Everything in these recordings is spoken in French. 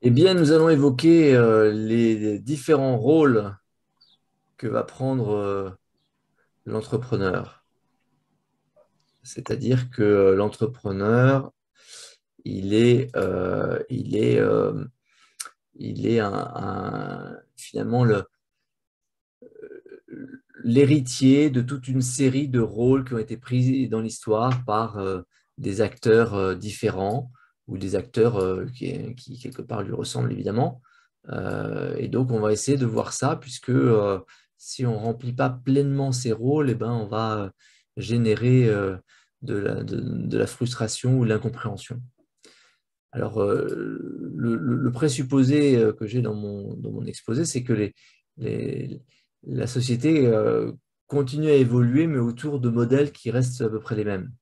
Eh bien, nous allons évoquer les différents rôles que va prendre l'entrepreneur. C'est-à-dire que l'entrepreneur, il est, finalement l'héritier de toute une série de rôles qui ont été pris dans l'histoire par des acteurs différents ou des acteurs qui, quelque part, lui ressemblent évidemment. Et donc, on va essayer de voir ça, puisque si on ne remplit pas pleinement ces rôles, eh ben, on va générer de la frustration ou de l'incompréhension. Alors, le présupposé que j'ai dans mon exposé, c'est que les- la société continue à évoluer, mais autour de modèles qui restent à peu près les mêmes.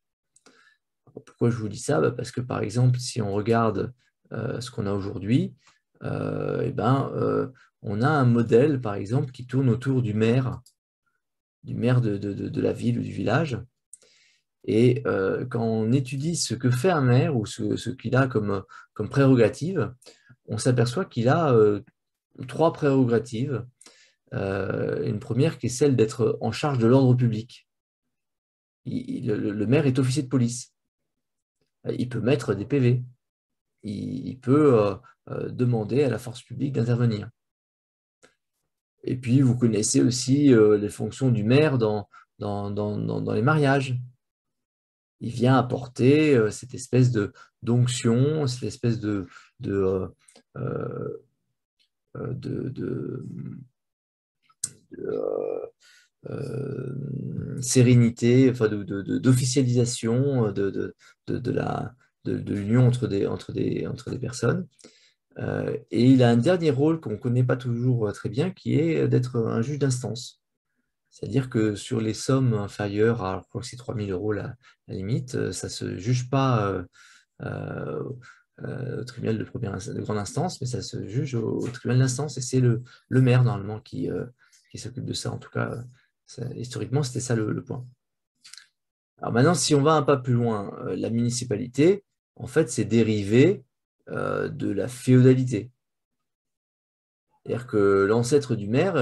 Pourquoi je vous dis ça? Parce que, par exemple, si on regarde ce qu'on a aujourd'hui, eh ben, on a un modèle, par exemple, qui tourne autour du maire de la ville ou du village. Et quand on étudie ce que fait un maire ou ce qu'il a comme prérogative, on s'aperçoit qu'il a trois prérogatives. Une première qui est celle d'être en charge de l'ordre public. Le maire est officier de police. Il peut mettre des PV. Il peut demander à la force publique d'intervenir. Et puis, vous connaissez aussi les fonctions du maire dans les mariages. Il vient apporter cette espèce d'onction, cette espèce de, euh, de, de, sérénité, enfin d'officialisation de l'union entre des personnes. Et il a un dernier rôle qu'on ne connaît pas toujours très bien, qui est d'être un juge d'instance. C'est-à-dire que sur les sommes inférieures à, je crois que c'est 3 000 € la limite, ça ne se juge pas euh, au tribunal de grande instance, mais ça se juge au tribunal d'instance, et c'est le maire normalement qui s'occupe de ça. En tout cas, historiquement, c'était ça le point. Alors maintenant, si on va un pas plus loin, la municipalité, en fait, c'est dérivé de la féodalité. C'est-à-dire que l'ancêtre du maire,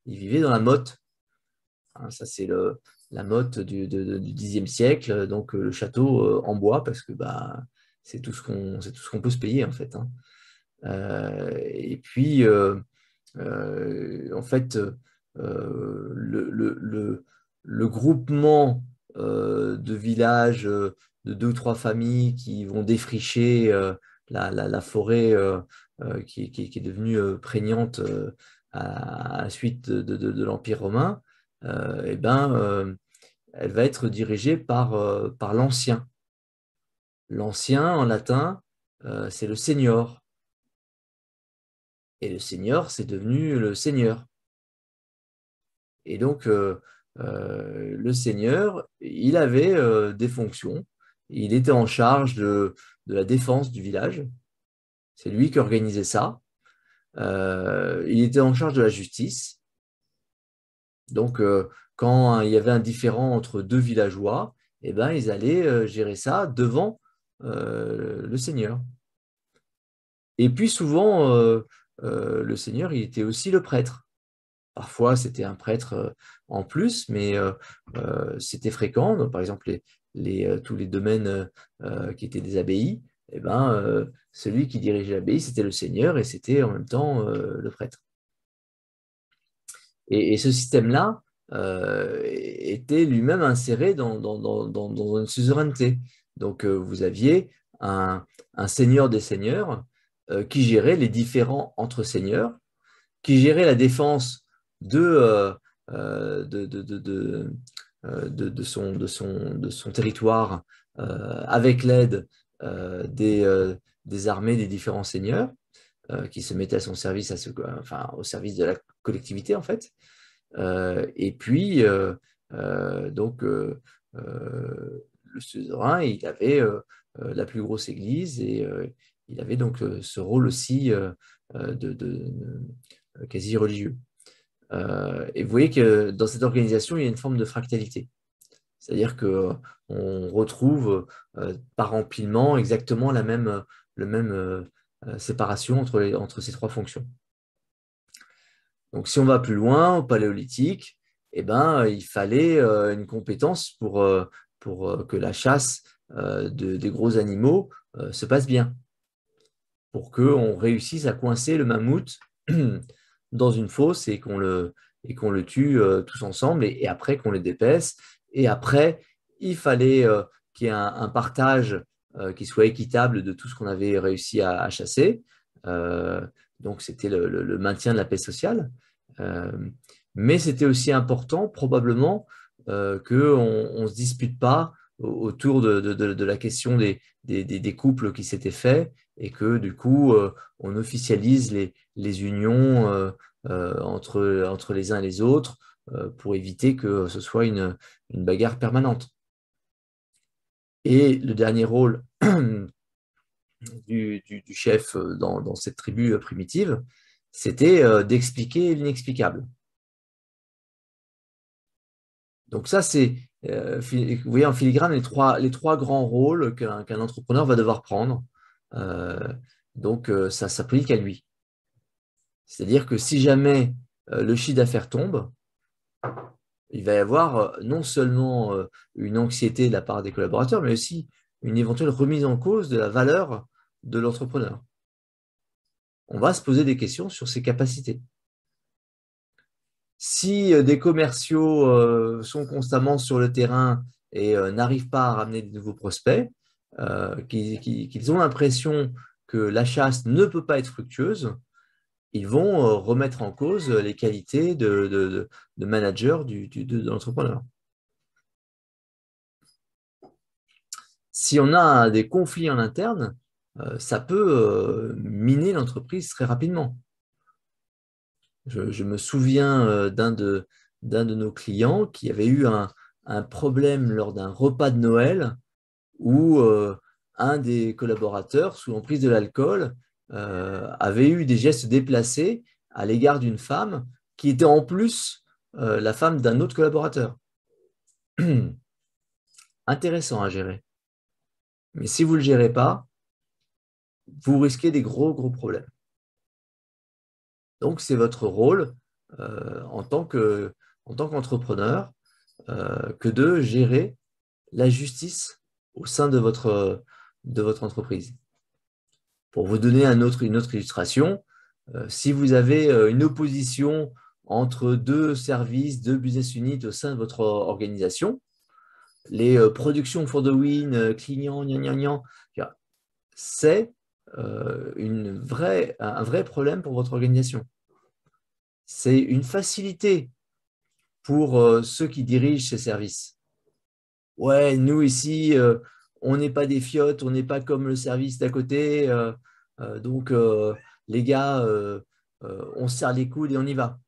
il vivait dans la motte. Hein, ça, c'est la motte du Xe siècle, donc le château en bois, parce que bah, c'est tout ce qu'on peut se payer, en fait. Hein. Et puis, en fait, le groupement de villages de deux ou trois familles qui vont défricher la forêt qui est devenue prégnante à la suite de l'Empire romain, eh ben, elle va être dirigée par l'ancien. L'ancien, en latin, c'est le senior. Et le senior, c'est devenu le seigneur. Et donc, le seigneur, il avait des fonctions. Il était en charge de la défense du village. C'est lui qui organisait ça. Il était en charge de la justice. Donc, quand il y avait un différend entre deux villageois, eh ben, ils allaient gérer ça devant le seigneur. Et puis, souvent, le seigneur, il était aussi le prêtre. Parfois, c'était un prêtre en plus, mais c'était fréquent. Donc, par exemple, tous les domaines qui étaient des abbayes, eh ben, celui qui dirigeait l'abbaye, c'était le seigneur et c'était en même temps le prêtre. Et ce système-là était lui-même inséré dans une suzeraineté. Donc, vous aviez un seigneur des seigneurs qui gérait les différends entre seigneurs, qui gérait la défense de son territoire avec l'aide des armées des différents seigneurs qui se mettaient à son service, enfin, au service de la collectivité en fait. Et puis, donc, le suzerain, il avait la plus grosse église et il avait donc ce rôle aussi quasi religieux. Et vous voyez que dans cette organisation, il y a une forme de fractalité. C'est-à-dire qu'on retrouve par empilement exactement le même séparation entre ces trois fonctions. Donc, si on va plus loin, au Paléolithique, eh ben, il fallait une compétence pour que la chasse des gros animaux se passe bien, pour qu'on réussisse à coincer le mammouth dans une fosse et qu'on le tue tous ensemble et après qu'on le dépèce. Et après, il fallait qu'il y ait un partage qui soit équitable de tout ce qu'on avait réussi à chasser. Donc, c'était le maintien de la paix sociale. Euh, mais c'était aussi important, probablement, qu'on ne se dispute pas autour de la question des couples qui s'étaient faits et que, du coup, on officialise les unions entre les uns et les autres pour éviter que ce soit une bagarre permanente. Et le dernier rôle du chef dans cette tribu primitive, c'était d'expliquer l'inexplicable. Donc ça, c'est, vous voyez en filigrane les trois grands rôles qu'un entrepreneur va devoir prendre. Donc ça s'applique à lui. C'est-à-dire que si jamais le chiffre d'affaires tombe, il va y avoir non seulement une anxiété de la part des collaborateurs, mais aussi une éventuelle remise en cause de la valeur de l'entrepreneur. On va se poser des questions sur ses capacités. Si des commerciaux sont constamment sur le terrain et n'arrivent pas à ramener de nouveaux prospects, qu'ils ont l'impression que la chasse ne peut pas être fructueuse, ils vont remettre en cause les qualités de manager de l'entrepreneur. Si on a des conflits en interne, ça peut miner l'entreprise très rapidement. Je me souviens d'un de nos clients qui avait eu un problème lors d'un repas de Noël où un des collaborateurs, sous l'emprise de l'alcool, avait eu des gestes déplacés à l'égard d'une femme qui était en plus la femme d'un autre collaborateur. Intéressant à gérer. Mais si vous ne le gérez pas, vous risquez des gros problèmes. Donc, c'est votre rôle en tant qu'entrepreneur que de gérer la justice au sein de votre entreprise. Pour vous donner une autre illustration, si vous avez une opposition entre deux services, deux business units au sein de votre organisation, les productions for the win, clients, c'est un vrai problème pour votre organisation. C'est une facilité pour ceux qui dirigent ces services. Ouais, nous ici, on n'est pas des fiottes, on n'est pas comme le service d'à côté. Donc, les gars, on se serre les coudes et on y va.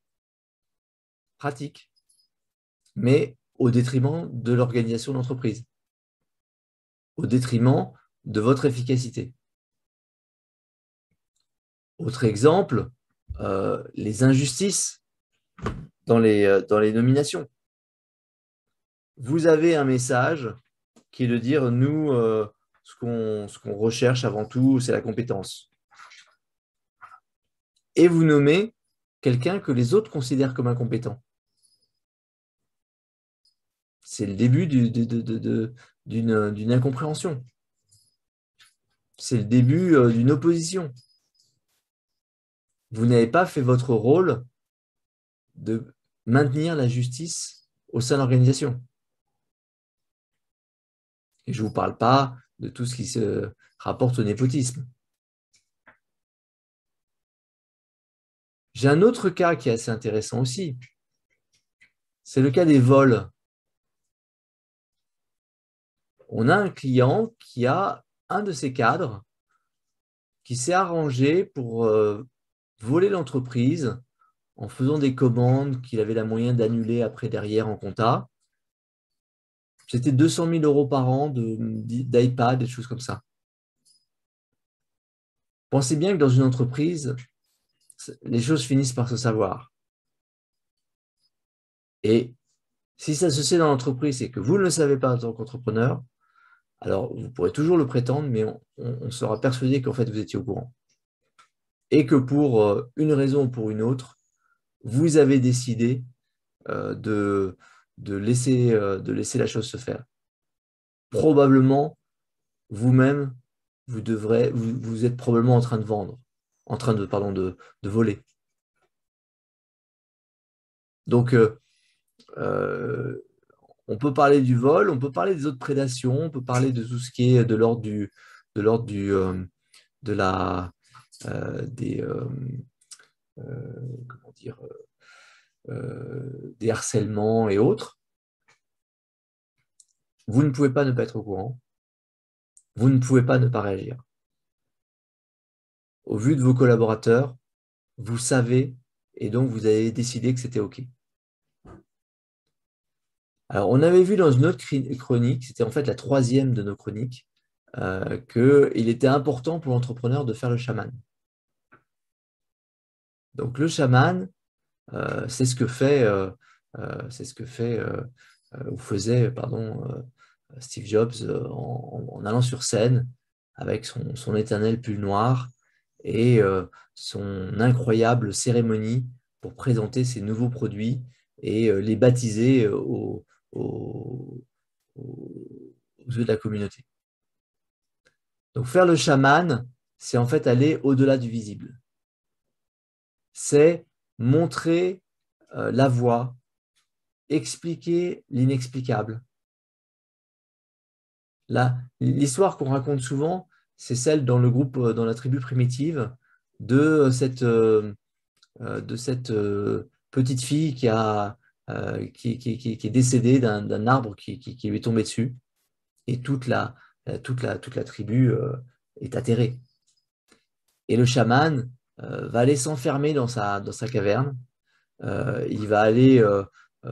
Pratique, mais au détriment de l'organisation de l'entreprise, au détriment de votre efficacité. Autre exemple, les injustices dans les nominations. Vous avez un message qui est de dire, nous, ce qu'on recherche avant tout, c'est la compétence. Et vous nommez quelqu'un que les autres considèrent comme incompétent. C'est le début d'une incompréhension. C'est le début d'une opposition. Vous n'avez pas fait votre rôle de maintenir la justice au sein de l'organisation. Et je ne vous parle pas de tout ce qui se rapporte au népotisme. J'ai un autre cas qui est assez intéressant aussi. C'est le cas des vols. On a un client qui a un de ses cadres qui s'est arrangé pour voler l'entreprise en faisant des commandes qu'il avait la moyen d'annuler après derrière en compta. C'était 200 000 € par an d'iPad, des choses comme ça. Pensez bien que dans une entreprise, les choses finissent par se savoir. Et si ça se sait dans l'entreprise et que vous ne le savez pas en tant qu'entrepreneur, alors vous pourrez toujours le prétendre, mais on sera persuadé qu'en fait vous étiez au courant. et que pour une raison ou pour une autre, vous avez décidé de laisser la chose se faire. Probablement, vous-même, vous êtes probablement en train de vendre, pardon, de voler. Donc, on peut parler du vol, on peut parler des autres prédations, on peut parler de tout ce qui est de l'ordre de la, des, comment dire, des harcèlements et autres. Vous ne pouvez pas ne pas être au courant. Vous ne pouvez pas ne pas réagir. Au vu de vos collaborateurs, vous savez, et donc vous avez décidé que c'était OK. Alors, on avait vu dans une autre chronique, c'était en fait la troisième de nos chroniques, qu'il était important pour l'entrepreneur de faire le chaman. Donc, le chaman, c'est ce que fait, ou faisait, pardon, Steve Jobs en allant sur scène avec son éternel pull noir et son incroyable cérémonie pour présenter ses nouveaux produits et les baptiser aux yeux de la communauté. Donc faire le chaman, c'est en fait aller au-delà du visible. C'est montrer la voie, expliquer l'inexplicable. L'histoire qu'on raconte souvent, c'est celle dans le groupe, dans la tribu primitive, de cette petite fille qui est décédée d'un arbre qui lui est tombé dessus. Et toute la tribu est atterrée. Et le chaman va aller s'enfermer dans sa caverne. Il va aller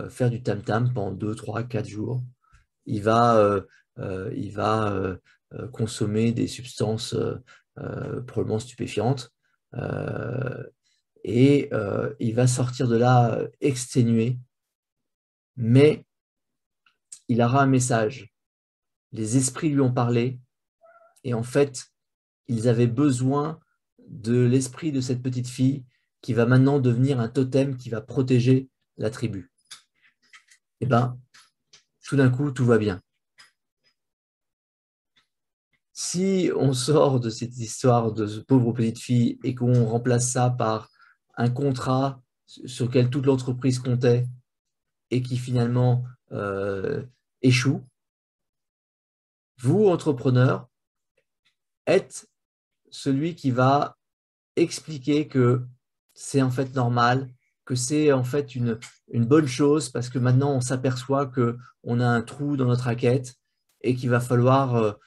faire du tam-tam pendant 2, 3, 4 jours. Il va consommer des substances probablement stupéfiantes. Et il va sortir de là exténué. Mais il aura un message. Les esprits lui ont parlé. Et en fait, ils avaient besoin de l'esprit de cette petite fille qui va maintenant devenir un totem qui va protéger la tribu. Et bien, tout d'un coup, tout va bien. Si on sort de cette histoire de ce pauvre petite fille et qu'on remplace ça par un contrat sur lequel toute l'entreprise comptait et qui finalement échoue, vous, entrepreneur, êtes celui qui va expliquer que c'est en fait normal, que c'est en fait une bonne chose parce que maintenant on s'aperçoit qu'on a un trou dans notre raquette et qu'il va falloir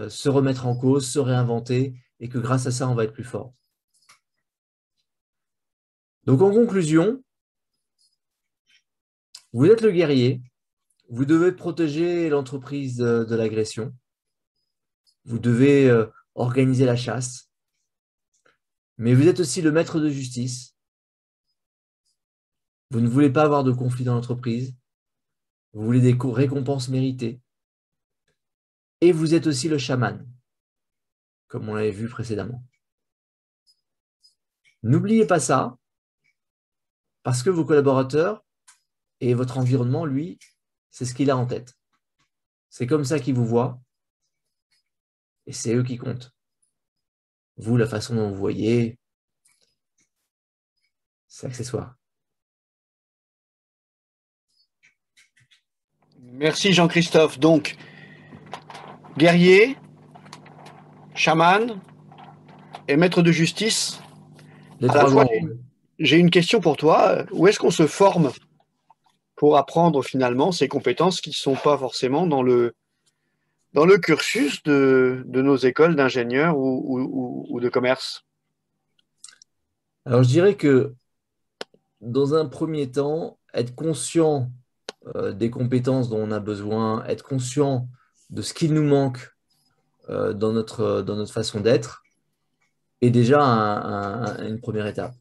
se remettre en cause, se réinventer et que grâce à ça on va être plus fort. Donc en conclusion, vous êtes le guerrier, vous devez protéger l'entreprise de l'agression, vous devez organiser la chasse, mais vous êtes aussi le maître de justice. Vous ne voulez pas avoir de conflit dans l'entreprise, vous voulez des récompenses méritées. Et vous êtes aussi le chaman, comme on l'avait vu précédemment. N'oubliez pas ça, parce que vos collaborateurs et votre environnement, lui, c'est ce qu'il a en tête. C'est comme ça qu'ils vous voient, et c'est eux qui comptent. Vous, la façon dont vous voyez, c'est accessoire. Merci Jean-Christophe. Donc, guerrier, chaman et maître de justice. Les À la trois fois, grands rôles. j'ai une question pour toi. Où est-ce qu'on se forme pour apprendre finalement ces compétences qui ne sont pas forcément dans le cursus de nos écoles d'ingénieurs ou de commerce? Alors, je dirais que dans un premier temps, être conscient des compétences dont on a besoin, être conscient de ce qu'il nous manque dans notre façon d'être, est déjà une première étape.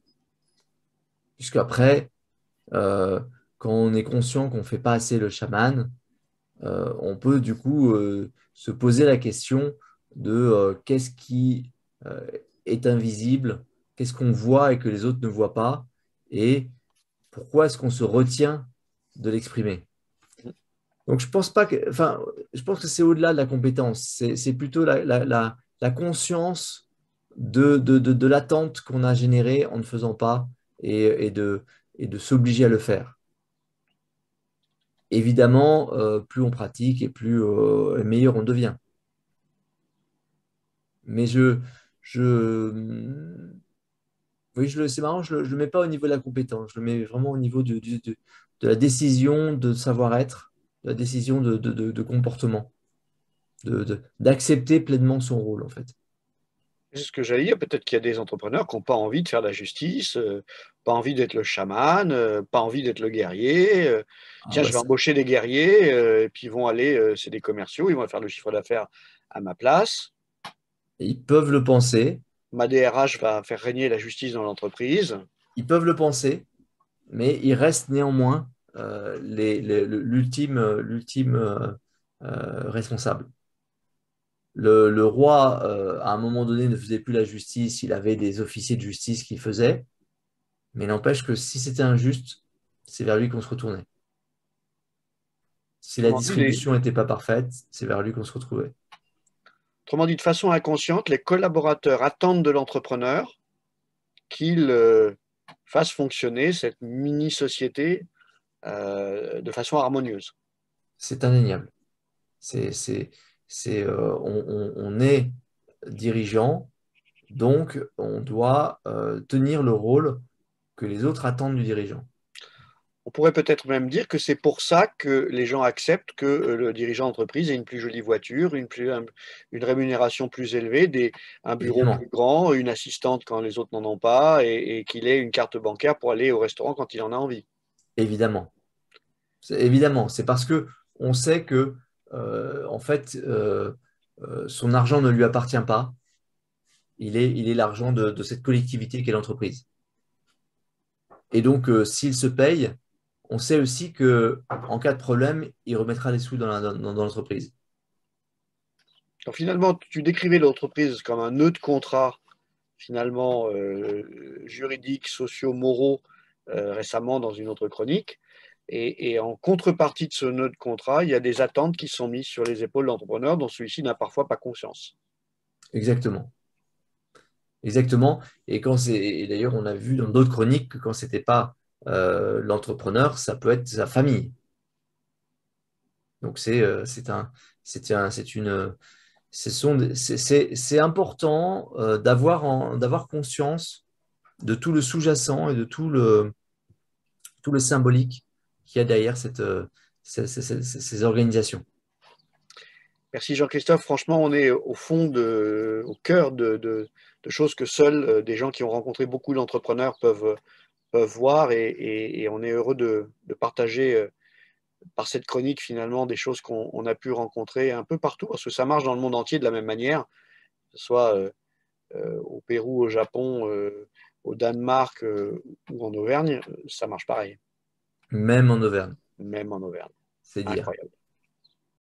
Puisqu'après, quand on est conscient qu'on ne fait pas assez le chaman, on peut du coup se poser la question de qu'est-ce qui est invisible qu'est-ce qu'on voit et que les autres ne voient pas, et pourquoi est-ce qu'on se retient de l'exprimer. Donc, je pense pas que, enfin, je pense que c'est au-delà de la compétence. C'est plutôt la conscience de l'attente qu'on a générée en ne faisant pas et de s'obliger à le faire. Évidemment, plus on pratique et plus meilleur on devient. Mais oui, c'est marrant, je le mets pas au niveau de la compétence. Je le mets vraiment au niveau de la décision de savoir-être, de la décision de comportement. D'accepter pleinement son rôle, en fait. C'est ce que j'allais dire. Peut-être qu'il y a des entrepreneurs qui n'ont pas envie de faire la justice, pas envie d'être le chaman, pas envie d'être le guerrier. Ah Tiens, bah je vais embaucher des guerriers, et puis ils vont aller, c'est des commerciaux, ils vont faire le chiffre d'affaires à ma place. ils peuvent le penser, Ma DRH va faire régner la justice dans l'entreprise. ils peuvent le penser, mais il reste néanmoins l'ultime responsable. Le roi, à un moment donné, ne faisait plus la justice, il avait des officiers de justice qui faisaient, mais n'empêche que si c'était injuste, c'est vers lui qu'on se retournait. Si la Autrement dit, distribution n'était pas parfaite, c'est vers lui qu'on se retrouvait. autrement dit, de façon inconsciente, les collaborateurs attendent de l'entrepreneur qu'il fasse fonctionner cette mini-société de façon harmonieuse. C'est indéniable. C'est, c'est, on est dirigeant, donc on doit tenir le rôle que les autres attendent du dirigeant. On pourrait peut-être même dire que c'est pour ça que les gens acceptent que le dirigeant d'entreprise ait une plus jolie voiture, une rémunération plus élevée, un bureau plus Évidemment, grand, une assistante quand les autres n'en ont pas, et qu'il ait une carte bancaire pour aller au restaurant quand il en a envie. évidemment. Évidemment, c'est parce que on sait que en fait, son argent ne lui appartient pas. Il est l'argent de cette collectivité qu'est l'entreprise. Et donc, s'il se paye, on sait aussi que en cas de problème, il remettra les sous dans l'entreprise. Donc finalement, tu décrivais l'entreprise comme un nœud de contrat, finalement juridiques, sociaux, moraux, récemment dans une autre chronique. Et en contrepartie de ce nœud de contrat, il y a des attentes qui sont mises sur les épaules de l'entrepreneur dont celui-ci n'a parfois pas conscience. Exactement. Exactement. Et d'ailleurs, on a vu dans d'autres chroniques que quand c'était pas l'entrepreneur, ça peut être sa famille. Donc c'est une, c'est important d'avoir conscience de tout le sous-jacent et de tout le symbolique qu'il y a derrière ces organisations. Merci Jean-Christophe. Franchement, on est au cœur de choses que seuls des gens qui ont rencontré beaucoup d'entrepreneurs peuvent voir et on est heureux de partager par cette chronique finalement des choses qu'on a pu rencontrer un peu partout parce que ça marche dans le monde entier de la même manière, que ce soit au Pérou, au Japon, au Danemark ou en Auvergne, ça marche pareil, Même en Auvergne, même en Auvergne. c'est dire. Incroyable.